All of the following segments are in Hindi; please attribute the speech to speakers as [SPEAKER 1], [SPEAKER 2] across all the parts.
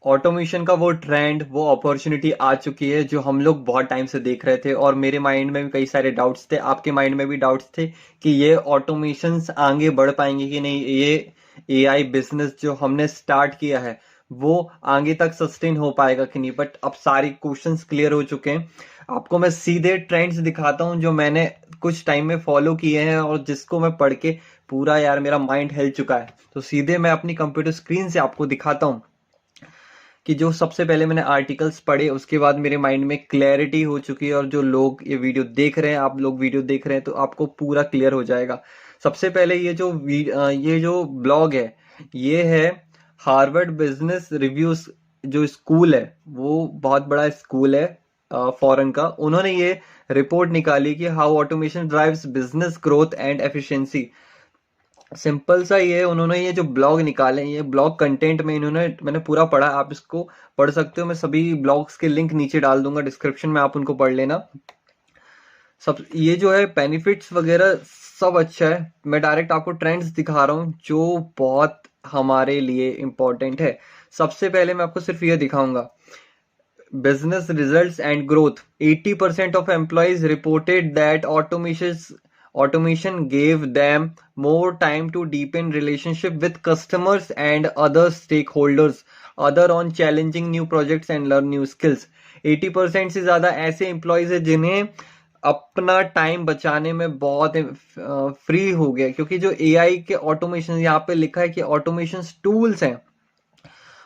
[SPEAKER 1] ऑटोमेशन का वो ट्रेंड, वो अपॉर्चुनिटी आ चुकी है जो हम लोग बहुत टाइम से देख रहे थे, और मेरे माइंड में भी कई सारे डाउट्स थे, आपके माइंड में भी डाउट्स थे कि ये ऑटोमेशंस आगे बढ़ पाएंगे कि नहीं, ये एआई बिजनेस जो हमने स्टार्ट किया है वो आगे तक सस्टेन हो पाएगा कि नहीं। बट अब सारे क्वेश्चंस क्लियर हो चुके हैं। आपको मैं सीधे ट्रेंड्स दिखाता हूँ जो मैंने कुछ टाइम में फॉलो किए हैं और जिसको मैं पढ़ के पूरा यार मेरा माइंड हिल चुका है। तो सीधे मैं अपनी कंप्यूटर स्क्रीन से आपको दिखाता हूँ कि जो सबसे पहले मैंने आर्टिकल्स पढ़े, उसके बाद मेरे माइंड में क्लैरिटी हो चुकी है, और जो लोग ये वीडियो देख रहे हैं, आप लोग वीडियो देख रहे हैं तो आपको पूरा क्लियर हो जाएगा। सबसे पहले ये जो ब्लॉग है, ये है हार्वर्ड बिजनेस रिव्यूज। जो स्कूल है वो बहुत बड़ा स्कूल है फॉरेन का। उन्होंने ये रिपोर्ट निकाली कि how automation drives business growth and efficiency. Simple सा ये उन्होंने ये जो ब्लॉग निकाले, ये ब्लॉग कंटेंट में इन्होंने, मैंने पूरा पढ़ा, आप इसको पढ़ सकते हो। मैं सभी ब्लॉग्स के लिंक नीचे डाल दूंगा डिस्क्रिप्शन में, आप उनको पढ़ लेना। सब ये जो है बेनिफिट्स वगैरह सब अच्छा है। मैं डायरेक्ट आपको ट्रेंड्स दिखा रहा हूँ जो बहुत हमारे लिए इम्पोर्टेंट है। सबसे पहले मैं आपको सिर्फ ये दिखाऊंगा, business results and growth. 80% of employees reported that automation gave them more time to deepen relationship with customers and other stakeholders, other on challenging new projects and learn new skills. 80% से ज्यादा ऐसे एम्प्लॉयज है जिन्हें अपना टाइम बचाने में बहुत फ्री हो गया, क्योंकि जो एआई के ऑटोमेशन यहाँ पे लिखा है कि ऑटोमेशन टूल्स हैं,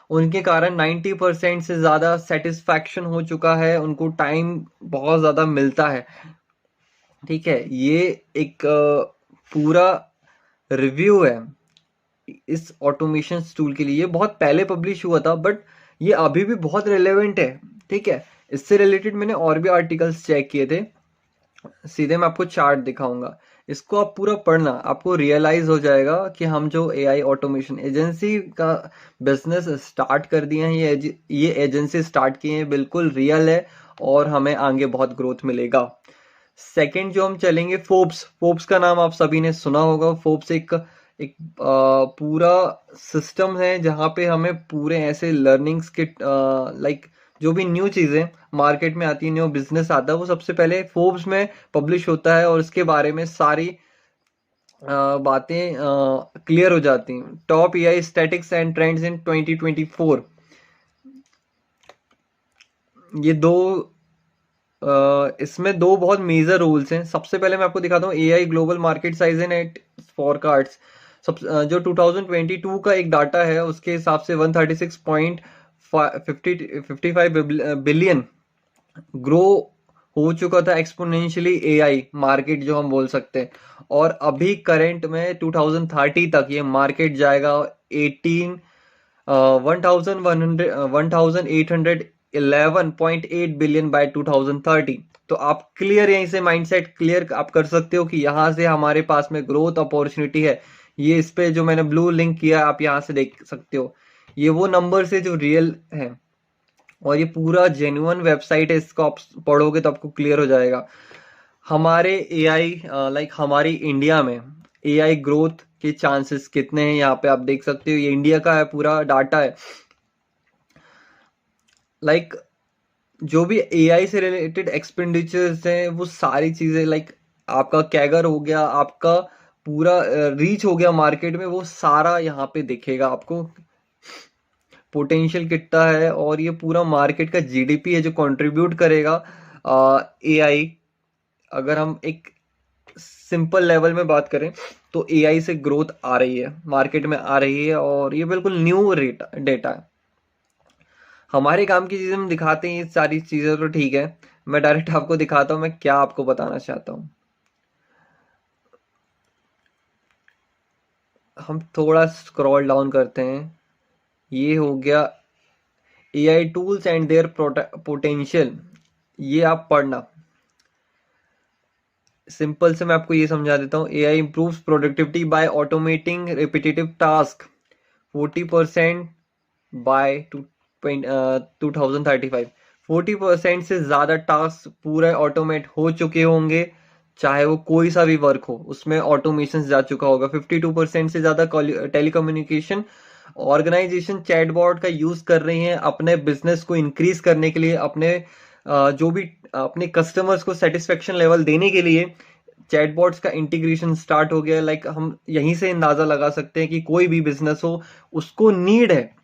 [SPEAKER 1] उनके कारण 90% से ज्यादा सेटिस्फैक्शन हो चुका है, उनको टाइम बहुत ज्यादा मिलता है। ठीक है, ये एक पूरा रिव्यू है इस ऑटोमेशन टूल के लिए। ये बहुत पहले पब्लिश हुआ था बट ये अभी भी बहुत रिलेवेंट है। ठीक है, इससे रिलेटेड मैंने और भी आर्टिकल्स चेक किए थे। सीधे मैं आपको चार्ट दिखाऊंगा, इसको आप पूरा पढ़ना, आपको रियलाइज हो जाएगा कि हम जो एआई ऑटोमेशन एजेंसी का बिजनेस स्टार्ट कर दिए हैं, ये एजेंसी स्टार्ट किए हैं, बिल्कुल रियल है और हमें आगे बहुत ग्रोथ मिलेगा। सेकंड जो हम चलेंगे, फोर्ब्स। फोर्ब्स का नाम आप सभी ने सुना होगा। फोर्ब्स एक एक पूरा सिस्टम है जहाँ पे हमें पूरे ऐसे लर्निंग्स के लाइक जो भी न्यू चीजें मार्केट में आती है, न्यू बिजनेस आता है, वो सबसे पहले फोर्ब्स में पब्लिश होता है और इसके बारे में सारी बातें क्लियर हो जाती हैं। Top AI statics and trends in 2024, ये दो इसमें दो बहुत मेजर रूल्स हैं। सबसे पहले मैं आपको दिखाता हूँ AI global market size in at forecasts. जो 2022 का एक डाटा है उसके हिसाब से 136.55 बिलियन ग्रो हो चुका था एक्सपोनेंशियली एआई मार्केट, जो हम बोल सकते हैं। और अभी करंट में 2030 तक ये मार्केट जाएगा 18 1811.8 बिलियन बाय 2030। तो आप क्लियर यहीं से माइंडसेट क्लियर आप कर सकते हो कि यहाँ से हमारे पास में ग्रोथ अपॉर्चुनिटी है। ये इस पे जो मैंने ब्लू लिंक किया आप यहाँ से देख सकते हो, ये वो नंबर से जो रियल है, और ये पूरा जेन्युइन वेबसाइट है, इसको आप पढ़ोगे तो आपको क्लियर हो जाएगा। हमारे एआई लाइक हमारी इंडिया में एआई ग्रोथ के चांसेस कितने हैं, यहाँ पे आप देख सकते हो। ये इंडिया का है, पूरा डाटा है। लाइक जो भी एआई से रिलेटेड एक्सपेंडिचर्स हैं वो सारी चीजें, लाइक आपका कैगर हो गया, आपका पूरा रीच हो गया मार्केट में, वो सारा यहाँ पे दिखेगा आपको, पोटेंशियल कितना है। और ये पूरा मार्केट का जीडीपी है जो कंट्रीब्यूट करेगा एआई। अगर हम एक सिंपल लेवल में बात करें तो एआई से ग्रोथ आ रही है, मार्केट में आ रही है, और ये बिल्कुल न्यू डेटा है। हमारे काम की चीजें हम दिखाते हैं, ये सारी चीजें तो ठीक है। मैं डायरेक्ट आपको दिखाता हूँ मैं क्या आपको बताना चाहता हूँ। हम थोड़ा स्क्रॉल डाउन करते हैं, ये हो गया AI tools and their potential. ये आप पढ़ना। सिंपल से मैं आपको ये समझा देता हूँ। AI improves productivity by automating repetitive task 40% by 2035। 40% से ज्यादा टास्क पूरे ऑटोमेट हो चुके होंगे, चाहे वो कोई सा भी वर्क हो उसमें ऑटोमेशन जा चुका होगा। 52% से ज्यादा टेलीकम्युनिकेशन ऑर्गेनाइजेशन चैटबॉट का यूज कर रही हैं अपने बिजनेस को इंक्रीज करने के लिए, अपने जो भी अपने कस्टमर्स को सेटिस्फेक्शन लेवल देने के लिए चैटबॉट्स का इंटीग्रेशन स्टार्ट हो गया। लाइक हम यहीं से अंदाजा लगा सकते हैं कि कोई भी बिजनेस हो उसको नीड है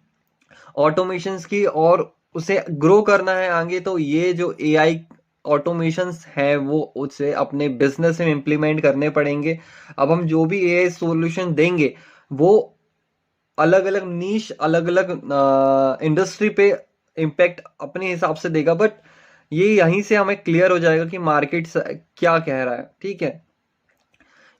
[SPEAKER 1] ऑटोमेशंस की, और उसे ग्रो करना है आगे, तो ये जो एआई ऑटोमेशंस है वो उसे अपने बिजनेस में इम्प्लीमेंट करने पड़ेंगे। अब हम जो भी एआई सॉल्यूशन देंगे वो अलग अलग नीश, अलग अलग इंडस्ट्री पे इम्पैक्ट अपने हिसाब से देगा, बट ये यहीं से हमें क्लियर हो जाएगा कि मार्केट क्या कह रहा है। ठीक है,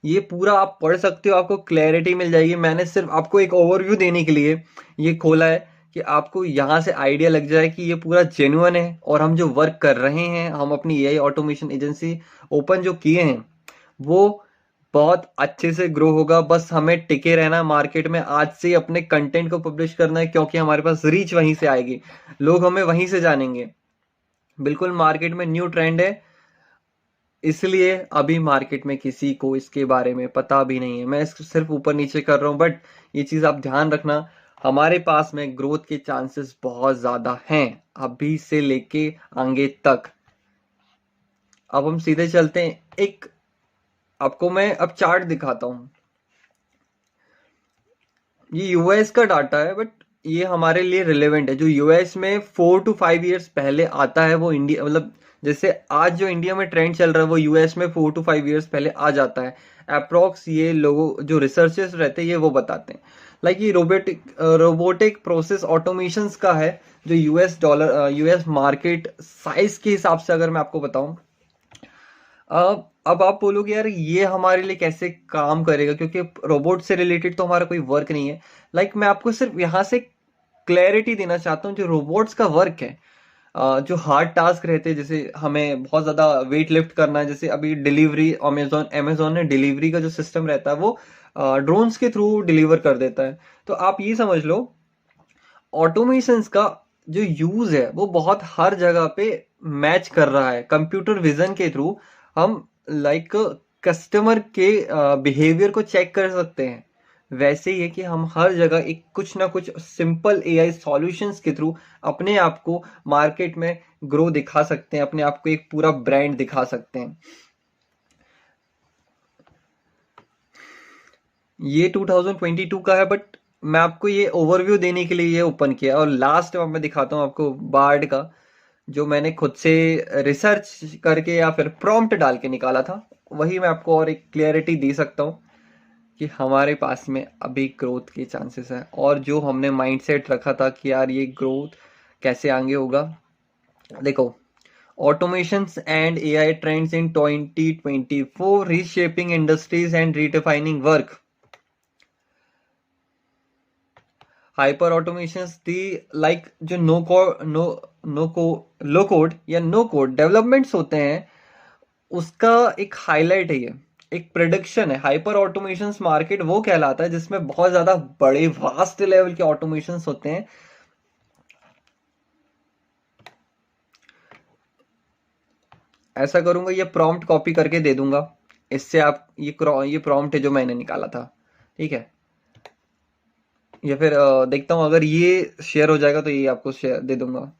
[SPEAKER 1] ये पूरा आप पढ़ सकते हो, आपको क्लैरिटी मिल जाएगी। मैंने सिर्फ आपको एक ओवरव्यू देने के लिए ये खोला है कि आपको यहाँ से आइडिया लग जाए कि ये पूरा जेन्युइन है, और हम जो वर्क कर रहे हैं, हम अपनी एआई ऑटोमेशन एजेंसी ओपन जो किए हैं वो बहुत अच्छे से ग्रो होगा। बस हमें टिके रहना है मार्केट में, आज से ही अपने कंटेंट को पब्लिश करना है, क्योंकि हमारे पास रीच वहीं से आएगी, लोग हमें वहीं से जानेंगे। बिल्कुल मार्केट में न्यू ट्रेंड है, इसलिए अभी मार्केट में किसी को इसके बारे में पता भी नहीं है। मैं इसको सिर्फ ऊपर नीचे कर रहा हूं, बट ये चीज आप ध्यान रखना, हमारे पास में ग्रोथ के चांसेस बहुत ज्यादा हैं अभी से लेके आगे तक। अब हम सीधे चलते हैं, एक आपको मैं अब चार्ट दिखाता हूं। ये यूएस का डाटा है, बट ये हमारे लिए रिलेवेंट है। जो यूएस में 4 to 5 years पहले आता है वो इंडिया, मतलब जैसे आज जो इंडिया में ट्रेंड चल रहा है वो यूएस में 4 to 5 years पहले आ जाता है अप्रोक्स। ये लोगों जो रिसर्चर्स रहते हैं ये वो बताते हैं। लाइक ये रोबोटिक प्रोसेस ऑटोमेशंस का है, जो यूएस मार्केट साइज के हिसाब से अगर मैं आपको बताऊं। अब आप बोलोगे यार ये हमारे लिए कैसे काम करेगा, क्योंकि रोबोट से रिलेटेड तो हमारा कोई वर्क नहीं है। लाइक मैं आपको सिर्फ यहाँ से क्लैरिटी देना चाहता हूँ, जो रोबोट्स का वर्क है, जो हार्ड टास्क रहते हैं, जैसे हमें बहुत ज्यादा वेट लिफ्ट करना है, जैसे अभी डिलीवरी अमेजोन ने डिलीवरी का जो सिस्टम रहता है वो ड्रोन्स के थ्रू डिलीवर कर देता है। तो आप ये समझ लो ऑटोमेशंस का जो यूज है वो बहुत हर जगह पे मैच कर रहा है। कंप्यूटर विजन के थ्रू हम लाइक कस्टमर के बिहेवियर को चेक कर सकते हैं। वैसे ही है कि हम हर जगह एक कुछ ना कुछ सिंपल एआई सॉल्यूशंस के थ्रू अपने आप को मार्केट में ग्रो दिखा सकते हैं, अपने आप को एक पूरा ब्रांड दिखा सकते हैं। ये 2022 का है, बट मैं आपको ये ओवरव्यू देने के लिए ये ओपन किया। और लास्ट में मैं दिखाता हूँ आपको बार्ड का, जो मैंने खुद से रिसर्च करके या फिर प्रॉम्प्ट डाल के निकाला था। वही मैं आपको और एक क्लियरिटी दे सकता हूँ कि हमारे पास में अभी ग्रोथ के चांसेस है, और जो हमने माइंडसेट रखा था कि यार ये ग्रोथ कैसे आगे होगा। देखो, automations and AI trends in 2024 reshaping industries and redefining work। Hyper automation the like जो लो कोड या नो कोड डेवलपमेंट्स होते हैं उसका एक हाईलाइट है, ये एक प्रोडक्शन है। हाइपर ऑटोमेशन मार्केट वो कहलाता है जिसमें बहुत ज्यादा बड़े वास्ट लेवल के ऑटोमेशन होते हैं। ऐसा करूंगा, ये प्रॉम्प्ट कॉपी करके दे दूंगा, इससे आप ये प्रॉम्प्ट है जो मैंने निकाला था। ठीक है, या फिर देखता हूं अगर ये शेयर हो जाएगा तो ये आपको शेयर दे दूंगा।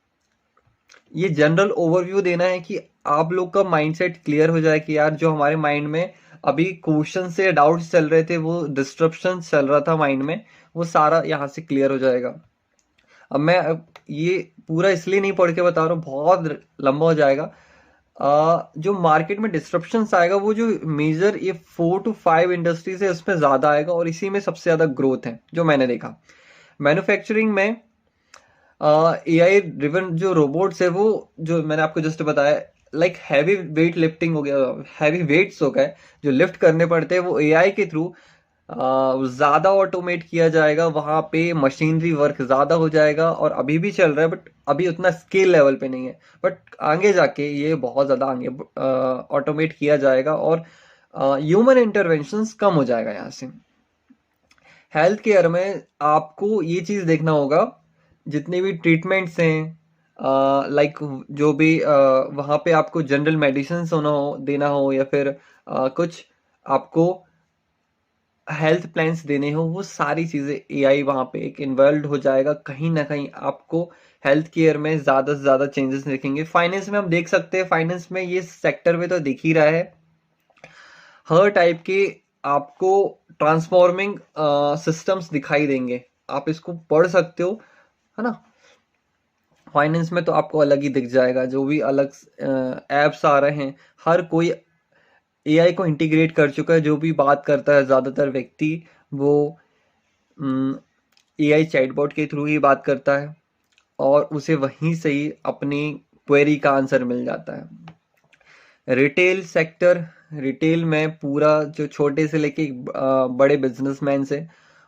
[SPEAKER 1] ये जनरल ओवरव्यू देना है कि आप लोग का माइंडसेट क्लियर हो जाए कि यार जो हमारे माइंड में अभी क्वेश्चन से डाउट्स चल रहे थे, वो डिस्ट्रप्शन चल रहा था माइंड में, वो सारा यहाँ से क्लियर हो जाएगा। अब मैं ये पूरा इसलिए नहीं पढ़ के बता रहा हूँ, बहुत लंबा हो जाएगा। जो मार्केट में डिस्ट्रप्शन आएगा वो जो मेजर ये 4 to 5 इंडस्ट्रीज है उसमें ज्यादा आएगा, और इसी में सबसे ज्यादा ग्रोथ है जो मैंने देखा। मैन्युफैक्चरिंग में एआई ड्रिवन जो रोबोट्स है वो जो मैंने आपको जस्ट बताया, लाइक हैवी वेट लिफ्टिंग हो गया, हैवी वेट्स हो गए जो लिफ्ट करने पड़ते हैं, वो एआई के थ्रू ज्यादा ऑटोमेट किया जाएगा। वहां पे मशीनरी वर्क ज्यादा हो जाएगा, और अभी भी चल रहा है बट अभी उतना स्केल लेवल पे नहीं है, बट आगे जाके ये बहुत ज्यादा आगे ऑटोमेट किया जाएगा, और ह्यूमन इंटरवेंशंस कम हो जाएगा। यहाँ से हेल्थ केयर में आपको ये चीज देखना होगा, जितने भी ट्रीटमेंट्स हैं लाइक जो भी वहाँ पे आपको जनरल मेडिसिन होना हो देना हो, या फिर कुछ आपको हेल्थ प्लान्स देने हो, वो सारी चीजें एआई वहां पे एक इन्वॉल्व हो जाएगा। कहीं ना कहीं आपको हेल्थ केयर में ज्यादा से ज्यादा चेंजेस दिखेंगे। फाइनेंस में हम देख सकते हैं, फाइनेंस में ये सेक्टर में तो दिख ही रहा है, हर टाइप के आपको ट्रांसफॉर्मिंग सिस्टम्स दिखाई देंगे। आप इसको पढ़ सकते हो, है ना। फाइनेंस में तो आपको अलग ही दिख जाएगा, जो भी अलग एप्स आ रहे हैं, हर कोई एआई को इंटीग्रेट कर चुका है। जो भी बात करता है ज्यादातर व्यक्ति, वो एआई चैटबॉट के थ्रू ही बात करता है, और उसे वहीं से ही अपनी क्वेरी का आंसर मिल जाता है। रिटेल सेक्टर, रिटेल में पूरा जो छोटे से लेके बड़े बिजनेसमैन से,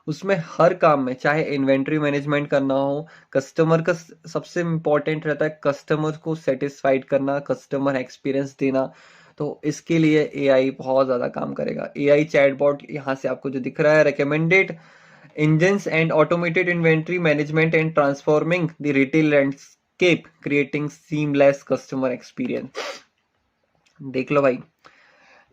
[SPEAKER 1] उसमें हर काम में, चाहे इन्वेंट्री मैनेजमेंट करना हो, कस्टमर का सबसे इम्पोर्टेंट रहता है कस्टमर को सेटिस्फाइड करना, कस्टमर एक्सपीरियंस देना। तो इसके लिए एआई बहुत ज्यादा काम करेगा। एआई चैटबॉट यहाँ से आपको जो दिख रहा है, recommended engines and automated inventory management and transforming the retail landscape, creating seamless customer experience। देख लो भाई,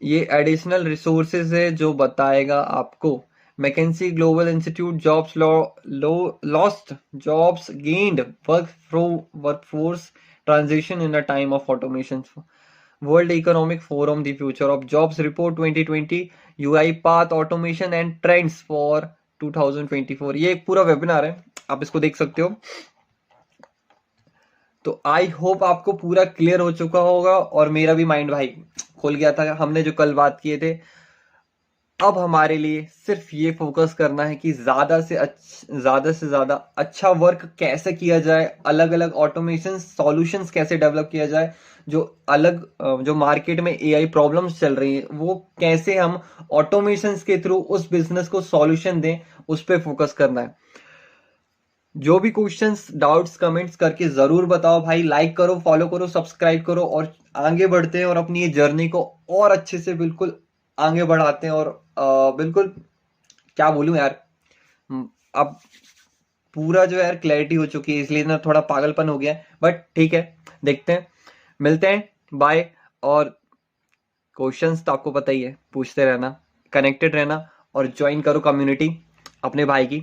[SPEAKER 1] ये एडिशनल रिसोर्सेज है जो बताएगा आपको। McKinsey global institute, jobs lost, jobs gained, workforce transition in a time of automation, world economic forum, the future of jobs report 2020, UI path automation and trends for 2024। ये एक पूरा वेबिनार है, आप इसको देख सकते हो। तो आई होप आपको पूरा क्लियर हो चुका होगा, और मेरा भी माइंड भाई खुल गया था हमने जो कल बात किए थे। अब हमारे लिए सिर्फ ये फोकस करना है कि ज्यादा से ज्यादा अच्छा वर्क कैसे किया जाए, अलग अलग ऑटोमेशन सॉल्यूशंस कैसे डेवलप किया जाए, जो जो मार्केट में एआई प्रॉब्लम्स चल रही है, वो कैसे हम ऑटोमेशंस के थ्रू उस बिजनेस को सॉल्यूशन दें, उस पर फोकस करना है। जो भी क्वेश्चंस, डाउट्स, कमेंट्स करके जरूर बताओ भाई। लाइक करो, फॉलो करो, सब्सक्राइब करो, और आगे बढ़ते हैं और अपनी ये जर्नी को और अच्छे से बिल्कुल आगे बढ़ाते हैं। और बिल्कुल क्या बोलूं यार, अब पूरा जो यार क्लैरिटी हो चुकी है, इसलिए ना थोड़ा पागलपन हो गया है, बट ठीक है, देखते हैं, मिलते हैं, बाय। और क्वेश्चंस तो आपको पता ही है, पूछते रहना, कनेक्टेड रहना, और ज्वाइन करो कम्युनिटी अपने भाई की।